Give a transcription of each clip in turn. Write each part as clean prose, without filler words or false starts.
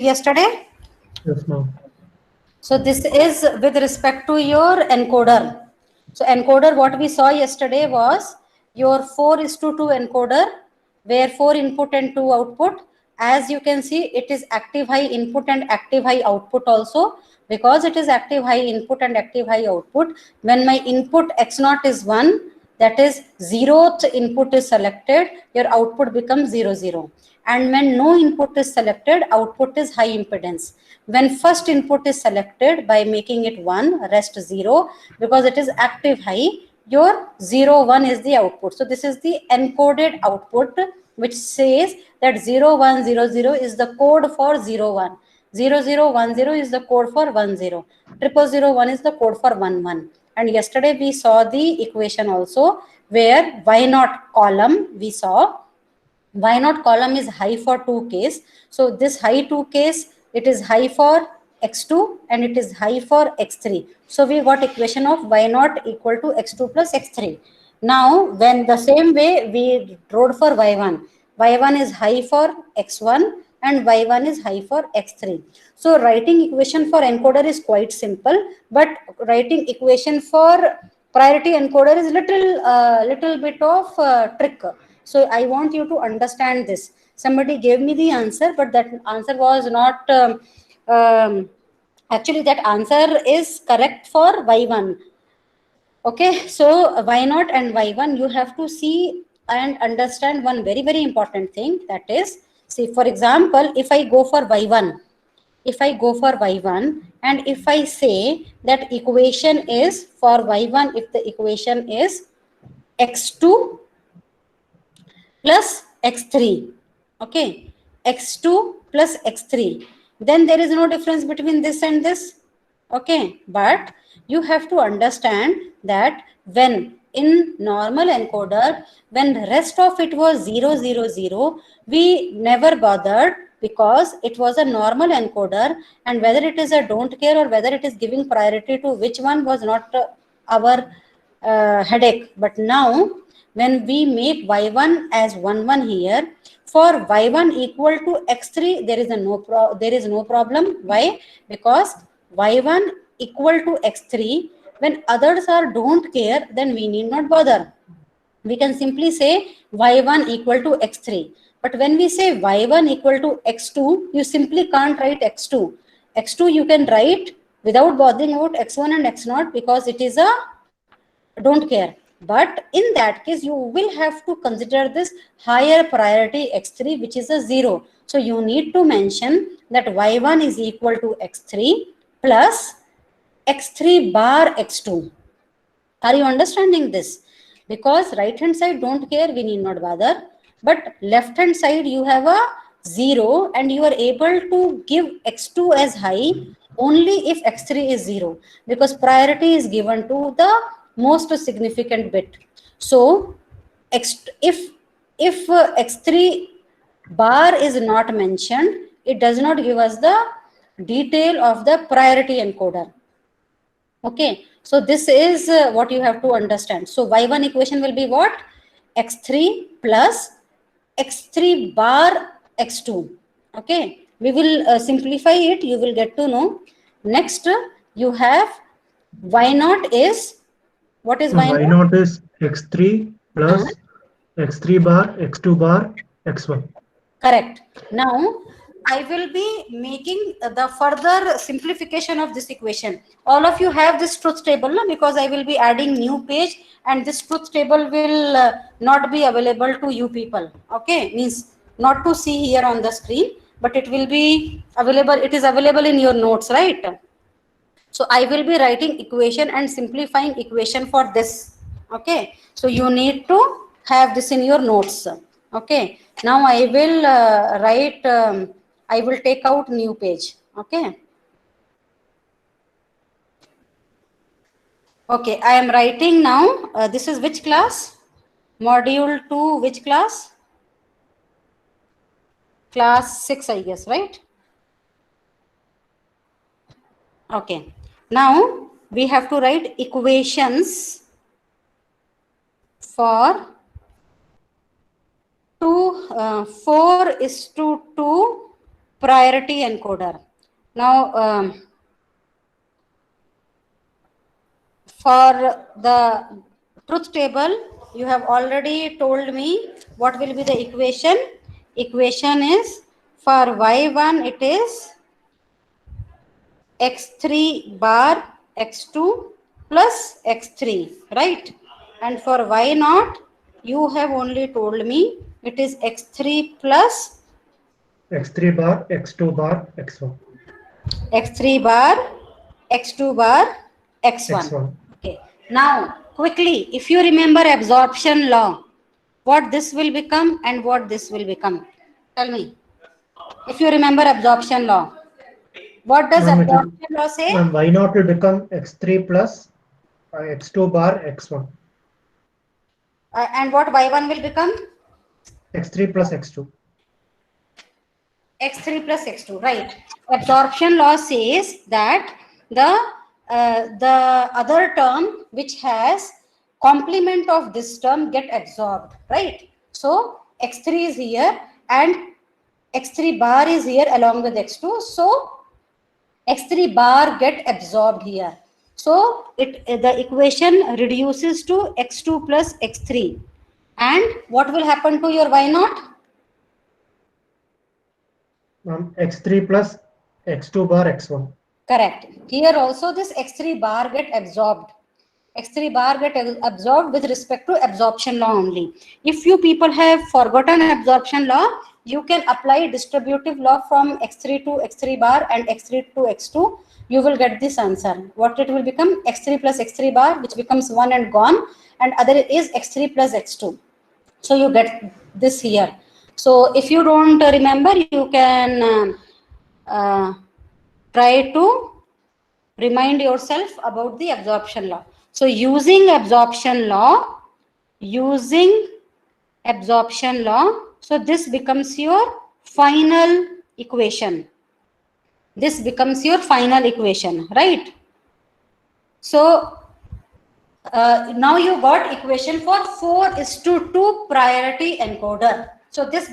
yesterday? Yes, ma'am. So this is with respect to your encoder. So encoder, what we saw yesterday was your 4:2 encoder, where 4 input and 2 output. As you can see, it is active high input and active high output also. Because it is active high input and active high output, when my input x0 is 1, that is 0th input is selected, your output becomes 0 0. And when no input is selected, output is high impedance. When first input is selected by making it 1, rest 0, because it is active high, your 0 1 is the output. So this is the encoded output, which says that 0 1 0 0 is the code for 0 1. 0 0 1 0 is the code for 1 0. 0 0 1 is the code for 1 1. And yesterday we saw the equation also, where y naught column we saw. Y naught column is high for 2 case. So this high 2 case, it is high for x2 and it is high for x3. So we got equation of y naught equal to x2 plus x3. Now when the same way we wrote for y1, y1 is high for x1 and y1 is high for x3. So writing equation for encoder is quite simple, but writing equation for priority encoder is little bit of trick. So I want you to understand this. Somebody gave me the answer, but that answer was not actually, that answer is correct for y1. Okay, so y0 and y1, you have to see and understand one very important thing, that is, see, for example, if I go for y1, and if I say that equation is for y1, if the equation is x2 plus x3, okay, x2 plus x3, then there is no difference between this and this, okay. But you have to understand that when in normal encoder, when the rest of it was 0 0 0, we never bothered, because it was a normal encoder, and whether it is a don't care or whether it is giving priority to which one was not our headache. But now when we make y1 as 1 1 here, for y1 equal to x3, there is no problem. Why? Because y1 equal to x3, when others are don't care, then we need not bother. We can simply say y1 equal to x3. But when we say y1 equal to x2, you simply can't write x2. X2 you can write without bothering about x1 and x0, because it is a don't care. But in that case, you will have to consider this higher priority x3, which is a 0. So you need to mention that y1 is equal to x3 plus x3 bar x2. Are you understanding this? Because right hand side don't care, we need not bother. But left hand side you have a 0, and you are able to give x2 as high only if x3 is 0, because priority is given to the most significant bit. So if x3 bar is not mentioned, it does not give us the detail of the priority encoder. Okay, so this is what you have to understand. So y1 equation will be what? X3 plus x3 bar x2. Okay, we will simplify it, you will get to know. Next, you have y0 is, what is Y y0? naught is x3 plus x3 bar, x2 bar, x1. Correct. Now, I will be making the further simplification of this equation. All of you have this truth table, no? Because I will be adding new page, and this truth table will not be available to you people. Okay, means not to see here on the screen, but it will be available. It is available in your notes, right? So I will be writing equation and simplifying equation for this. Okay, so you need to have this in your notes. Okay, now I will write, I will take out new page. Okay. Okay, I am writing now. This is which class? Module 2, which class? Class 6, I guess, right? Okay. Now we have to write equations for 4:2 priority encoder. Now, for the truth table, you have already told me what will be the equation. Equation is for y1 it is x3 bar x2 plus x3, right? And for y0 you have only told me it is x3 plus x3 bar, x2 bar, x1. x3 bar, x2 bar, x1. X1. Okay. Now, quickly, if you remember absorption law, what this will become and what this will become? Tell me. If you remember absorption law, what does absorption law say? y0 will become x3 plus x2 bar, x1. And what y1 will become? x3 plus x2. x3 plus x2, right? Absorption law says that the other term which has complement of this term get absorbed, right? So x3 is here and x3 bar is here along with x2. So x3 bar get absorbed here. So the equation reduces to x2 plus x3. And what will happen to your y0? x3 plus x2 bar, x1. Correct. Here also this x3 bar get absorbed. X3 bar get absorbed with respect to absorption law only. If you people have forgotten absorption law, you can apply distributive law from x3 to x3 bar and x3 to x2. You will get this answer. What it will become? x3 plus x3 bar, which becomes 1 and gone, and other is x3 plus x2. So you get this here. So if you don't remember, you can try to remind yourself about the absorption law. So using absorption law, so this becomes your final equation. This becomes your final equation, right? So now you got equation for 4:2 priority encoder. So this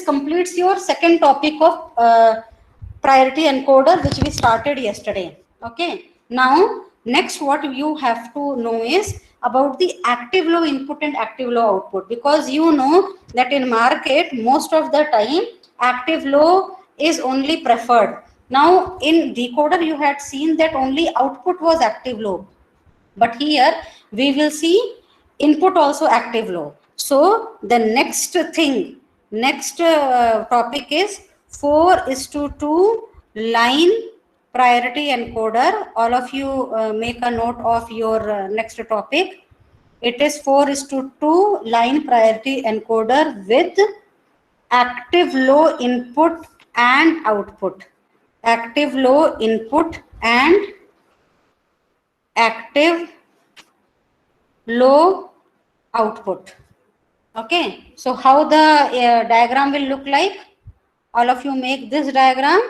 completes your second topic of priority encoder, which we started yesterday. Okay. Now, next what you have to know is about the active low input and active low output, because you know that in market most of the time active low is only preferred. Now in decoder you had seen that only output was active low, but here we will see input also active low. So the next topic is 4:2 line priority encoder. All of you make a note of your next topic. It is 4:2 line priority encoder with active low input and output. Active low input and active low output. Okay, so how the diagram will look like? All of you make this diagram.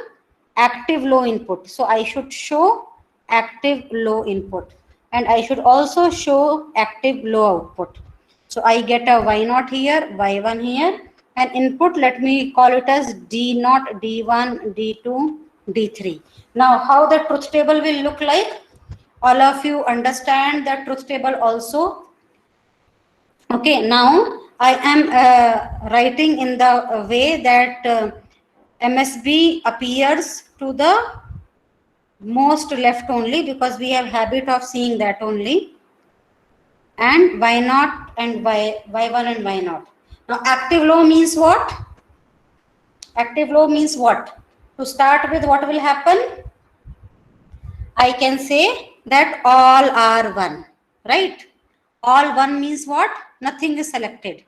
Active low input, so I should show active low input and I should also show active low output. So I get a y0 here, y1 here, and input, let me call it as d0, d1, d2, d3. Now how the truth table will look like? All of you understand the truth table also? Okay, now I am writing in the way that MSB appears to the most left only, because we have habit of seeing that only, and y0 and y1 and y0. Now active low means what? Active low means what? To start with, what will happen? I can say that all are 1, right? All 1 means what? Nothing is selected.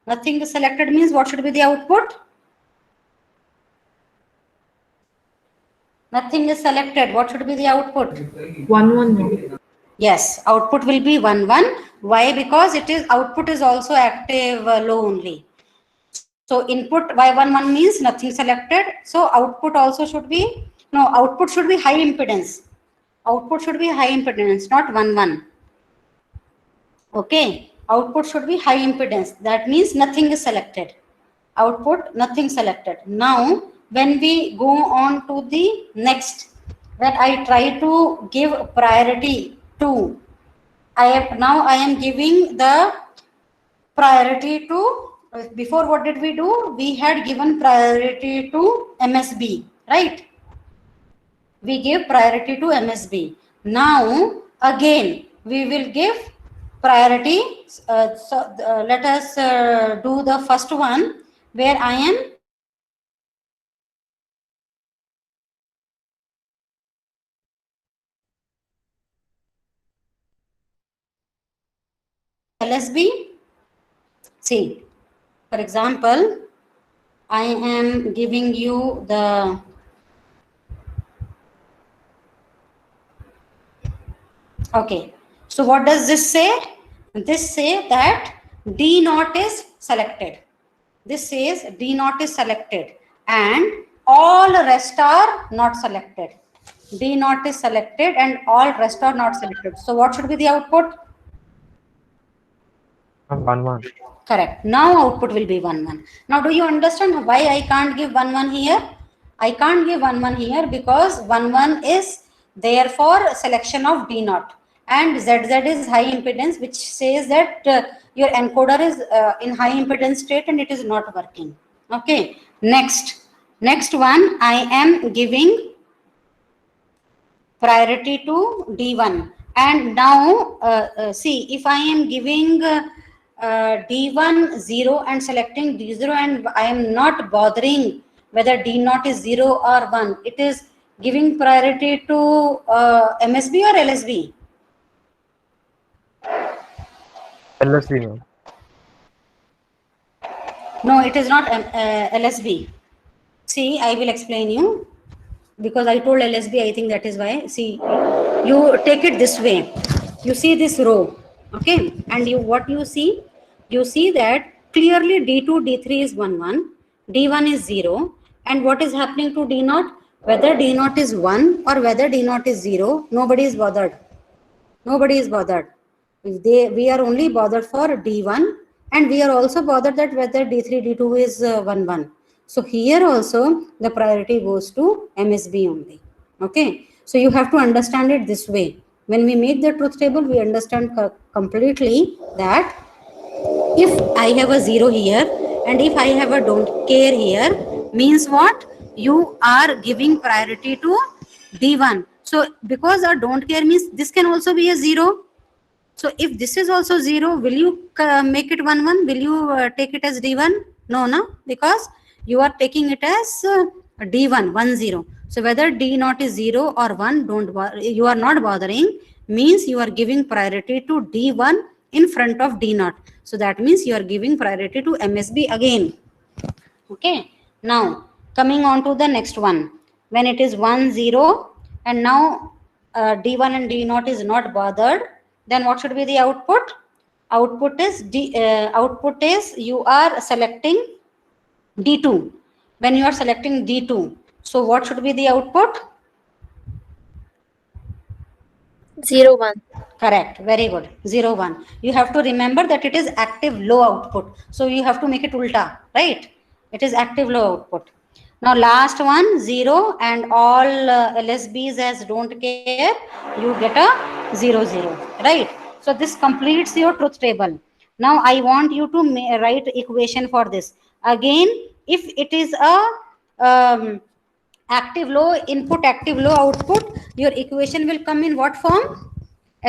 Nothing is selected means what should be the output? Nothing is selected. What should be the output? 1 1. Yes, output will be 1 1. Why? Because it is output is also active low only. So input y1 1 means nothing selected. So output also should be, no, output should be high impedance. Output should be high impedance, not 1 1. Okay, output should be high impedance. That means nothing is selected. output, nothing selected. Now, when we go on to the next, when I try to give priority to, I am giving the priority to, before what did we do? We had given priority to MSB, right? We give priority to MSB. Now, again, we will give priority. Let us do the first one where I am LSB. See, for example, I am giving you the okay. So what does this say? This say that D naught is selected. This says D naught is selected and all rest are not selected. D naught is selected and all rest are not selected. So what should be the output? 1 1. Correct. Now output will be 1 1. Now do you understand why I can't give 1 1 here? I can't give 1 1 here because 1 1 is therefore selection of D naught and ZZ is high impedance, which says that your encoder is in high impedance state and it is not working. Okay. Next one, I am giving priority to D1 and now see, if I am giving D1 0 and selecting D0 and I am not bothering whether D0 is 0 or 1, it is giving priority to MSB or LSB? LSB, ma'am. No, it is not LSB. See, I will explain you because I told LSB, I think that is why. See, you take it this way. You see this row, okay? And what you see? You see that clearly D2, D3 is 1, 1. D1 is 0. And what is happening to D0? Whether D0 is 1 or whether D0 is 0, nobody is bothered. Nobody is bothered. We are only bothered for D1 and we are also bothered that whether D3, D2 is 1, 1. So here also the priority goes to MSB only. Okay. So you have to understand it this way. When we make the truth table, we understand completely that if I have a 0 here and if I have a don't care here, means what? You are giving priority to D1. So because a don't care means this can also be a 0. So if this is also 0, will you make it 1 1? Will you take it as D1? No, because you are taking it as D1 1 0. So whether D0 is 0 or 1, you are not bothering, means you are giving priority to D1 in front of D0. So that means you are giving priority to MSB again. Okay. Now coming on to the next one, when it is 1 0 and now D1 and D0 is not bothered, then what should be the output? Output is you are selecting D2. When you are selecting D2, so what should be the output? 0 1. Correct. Very good. 0 1. You have to remember that it is active low output. So you have to make it ulta, right? It is active low output. Now last one 0 and all LSBs as don't care, you get a 0 0, right? So this completes your truth table. Now I want you to write equation for this. Again, if it is a active low input, active low output, your equation will come in what form?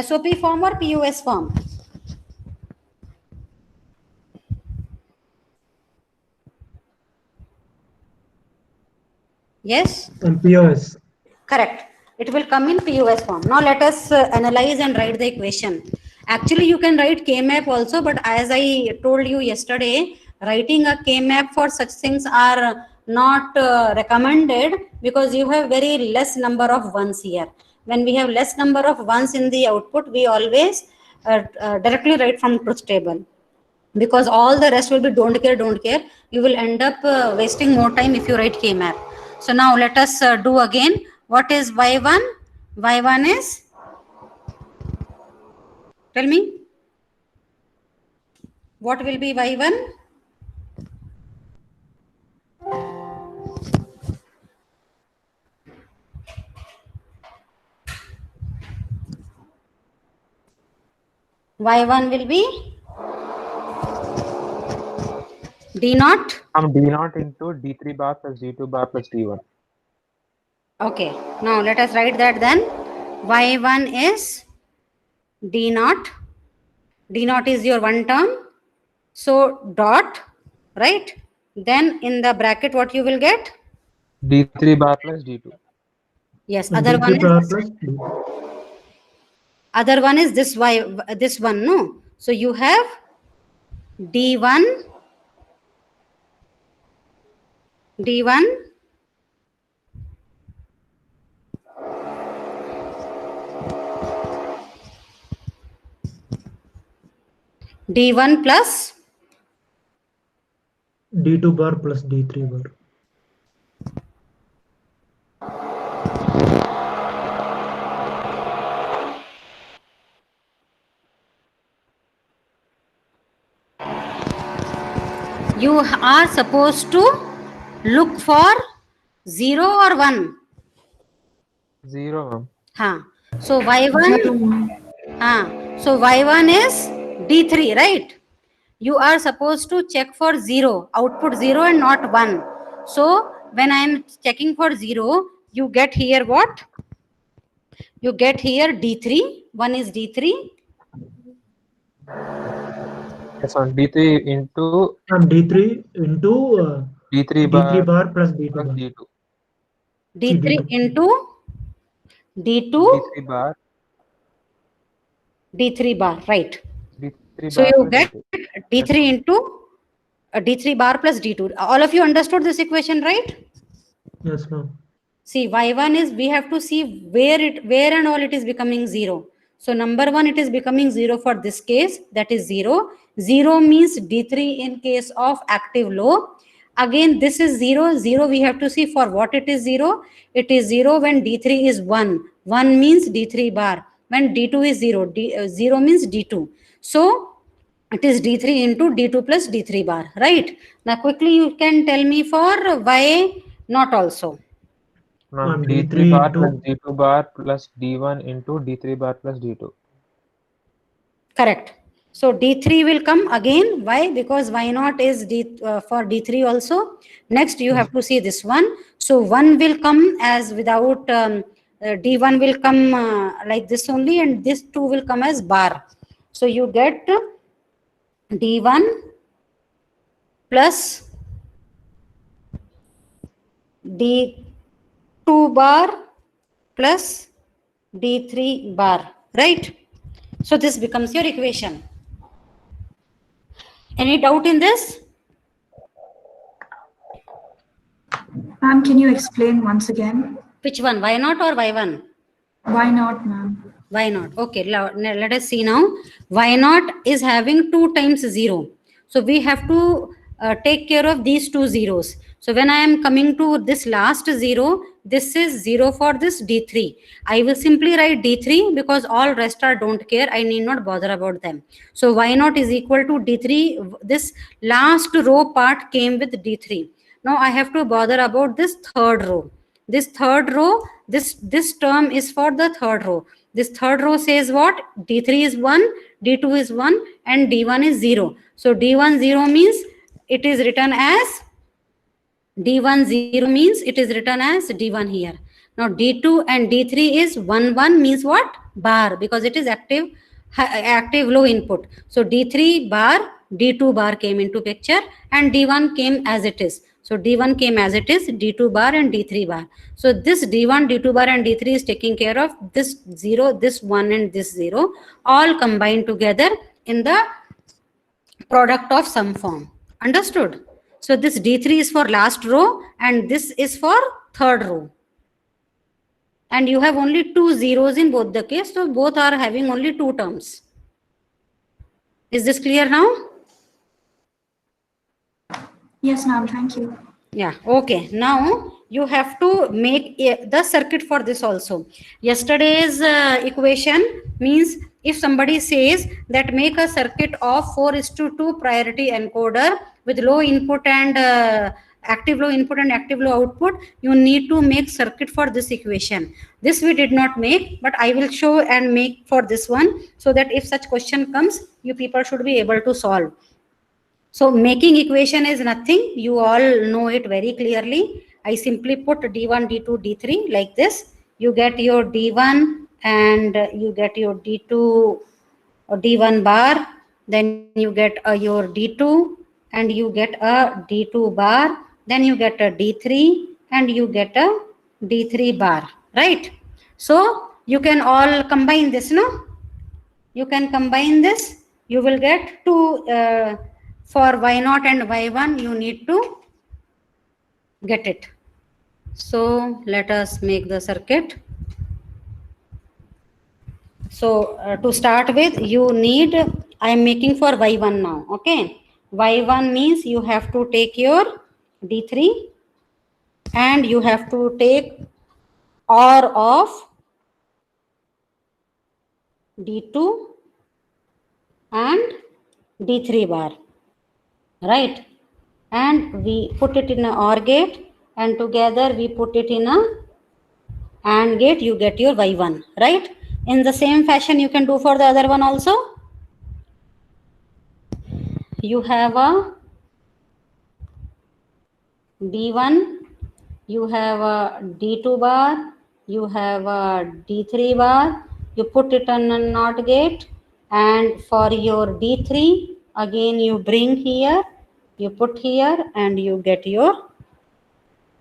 SOP form or POS form? Yes? And POS. Correct. It will come in POS form. Now let us analyze and write the equation. Actually, you can write K-map also, but as I told you yesterday, writing a K-map for such things are not recommended because you have very less number of ones here. When we have less number of ones in the output, we always directly write from truth table. Because all the rest will be don't care, you will end up wasting more time if you write K-map. So now let us do again. What is Y1? Y1 is, tell me, what will be Y1? Y1 will be D naught. D naught into D3 bar plus D2 bar plus D1. Okay, now let us write that then. Y1 is D naught. D naught is your one term. So dot, right? Then in the bracket, what you will get? D3 bar plus D2. Yes, And other one D3 bar is plus D. other one is this this one, no? So you have D1, D1, D1 plus D2 bar plus D3 bar. you are supposed to look for 0 or 1. 0, ma'am. Huh. So Y1, so Y1 is D3, right? You are supposed to check for 0, output 0 and not 1. So when I am checking for 0, you get here what? You get here D3, 1 is D3. Yes, ma'am. D3 into And D3 into D3 D3 bar bar plus D2 plus bar. D2. D3 D2. into D2, D3 bar. D3 bar, right. D3 So bar you plus get D2. D3 into D3 bar plus D2. All of you understood this equation, right? Yes, ma'am. See, Y1 is, we have to see where and all it is becoming 0. So number 1, it is becoming 0 for this case, that is 0. 0 means D3 in case of active low. Again, this is 0. 0 we have to see for what it is 0. It is 0 when D3 is 1. 1 means D3 bar. When D2 is 0, 0 means D2. So it is D3 into D2 plus D3 bar, right? Now quickly you can tell me for Y not also. Ma'am, Ma'am, D3 D3 bar into plus D2 bar plus D1 into D3 bar plus D2. Correct. So D3 will come again. Why? Because Y naught is for D3 also. Next, you have to see this one. So 1 will come as without D1 will come like this only, and this 2 will come as bar. So you get D1 plus D2 bar plus D3 bar, right? So this becomes your equation. Any doubt in this? Ma'am, can you explain once again? Which one, Y naught or Y1? Why not, ma'am? Y naught. Okay, let us see now. Y naught is having 2 times 0. So we have to take care of these 2 zeros. So when I am coming to this last 0, this is 0 for this D3. I will simply write D3 because all rest are don't care. I need not bother about them. So Y naught is equal to D3. This last row part came with D3. Now I have to bother about this third row. This third row, this term is for the third row. This third row says what? D3 is 1, D2 is 1, and D1 is 0. So D1 0 means it is written as D1 0 means it is written as D1 here. Now D2 and D3 is 1 1 means what? Bar, because it is active low input. So D3 bar, D2 bar came into picture, and D1 came as it is. So D1 came as it is, D2 bar and D3 bar. So this D1, D2 bar and D3 is taking care of this 0, this 1 and this 0, all combined together in the product of some form. Understood? So this D3 is for last row and this is for third row. And you have only 2 zeros in both the case. So both are having only 2 terms. Is this clear now? Yes, ma'am. Thank you. Yeah. Okay. Now you have to make the circuit for this also. Yesterday's equation means if somebody says that make a circuit of 4:2 priority encoder with low input and active low input and active low output, you need to make circuit for this equation. This we did not make, but I will show and make for this one, so that if such question comes, you people should be able to solve. So making equation is nothing, you all know it very clearly. I simply put D1, D2, D3 like this. You get your D1 and you get your D2 or D1 bar, then you get your D2 and you get a D2 bar, then you get a D3 and you get a D3 bar, right? So you can all combine this, no? You can combine this, you will get two, for Y0 and Y1, you need to get it. So let us make the circuit. So to start with, you need, I am making for Y1 now, okay? Y1 means you have to take your D3 and you have to take OR of D2 and D3 bar, right? And we put it in a OR gate and together we put it in a AND gate, you get your Y1, right? In the same fashion you can do for the other one also. You have a D1, you have a D2 bar, you have a D3 bar, you put it on a NOT gate, and for your D3, again you bring here, you put here, and you get your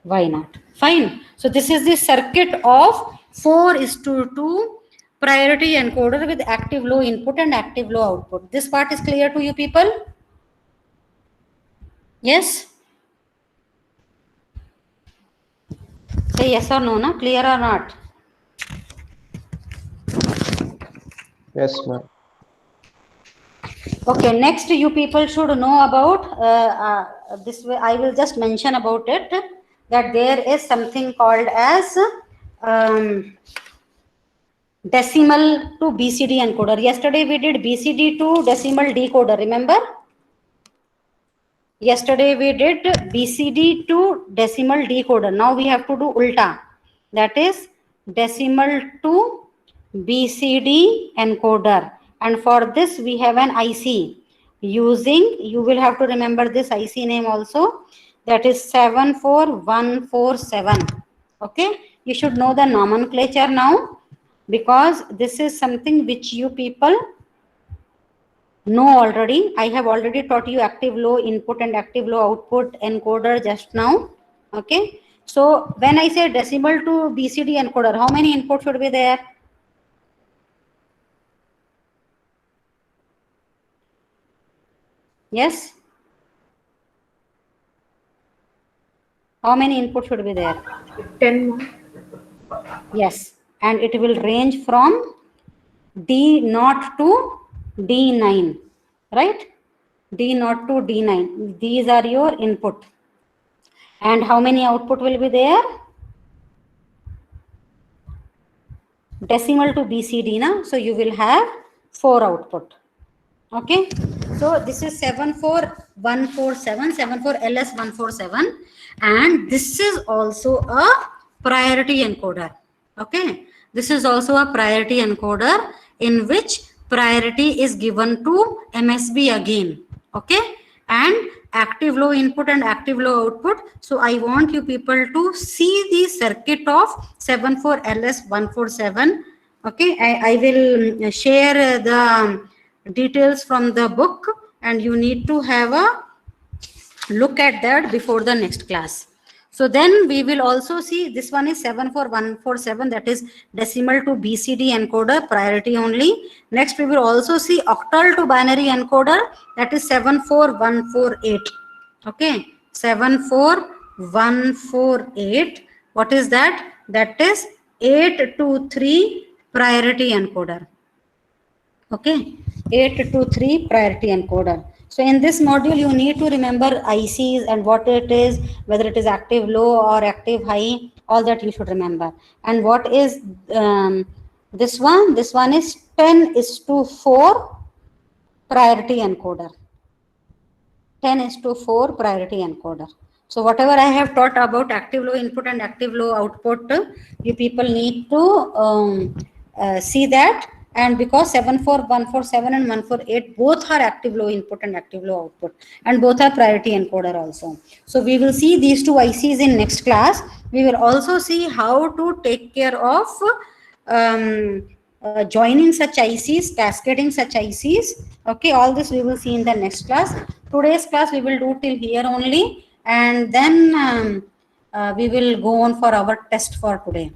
Y0. Fine. So this is the circuit of 4:2 priority encoder with active low input and active low output. This part is clear to you people? Yes? Say yes or no, na? Clear or not? Yes, ma'am. Okay, next you people should know about this way. I will just mention about it, that there is something called as decimal to BCD encoder. Yesterday we did BCD to decimal decoder, remember? Yesterday we did BCD to decimal decoder. Now we have to do ulta, that is decimal to BCD encoder. And for this we have an IC using, you will have to remember this IC name also, that is 74147. Okay, you should know the nomenclature now, because this is something which you people know already. I have already taught you active low input and active low output encoder just now. Okay, so when I say decimal to BCD encoder, how many inputs should be there? Yes? How many inputs should be there? 10 more. Yes, and it will range from D0 to D9, right? D0 to D9. These are your input. And how many output will be there? Decimal to BCD, na? So you will have 4 output. Okay, so this is 74147, 74LS147, and this is also a priority encoder. Okay, this is also a priority encoder in which priority is given to MSB again. Okay, and active low input and active low output. So I want you people to see the circuit of 74LS147. Okay, I will share the details from the book, and you need to have a look at that before the next class. So then we will also see, this one is 74147, that is decimal to BCD encoder, priority only. Next we will also see octal to binary encoder, that is 74148. Okay, 74148. What is that? That is 8 to 3 priority encoder. Okay, 8 to 3 priority encoder. So in this module, you need to remember ICs and what it is, whether it is active low or active high, all that you should remember. And what is this one? This one is 10:4 priority encoder. 10:4 priority encoder. So whatever I have taught about active low input and active low output, you people need to see that. And because 74147 and 148 both are active low input and active low output, and both are priority encoder also. So we will see these two ICs in next class. We will also see how to take care of joining such ICs, cascading such ICs. Okay, all this we will see in the next class. Today's class we will do till here only, and then we will go on for our test for today.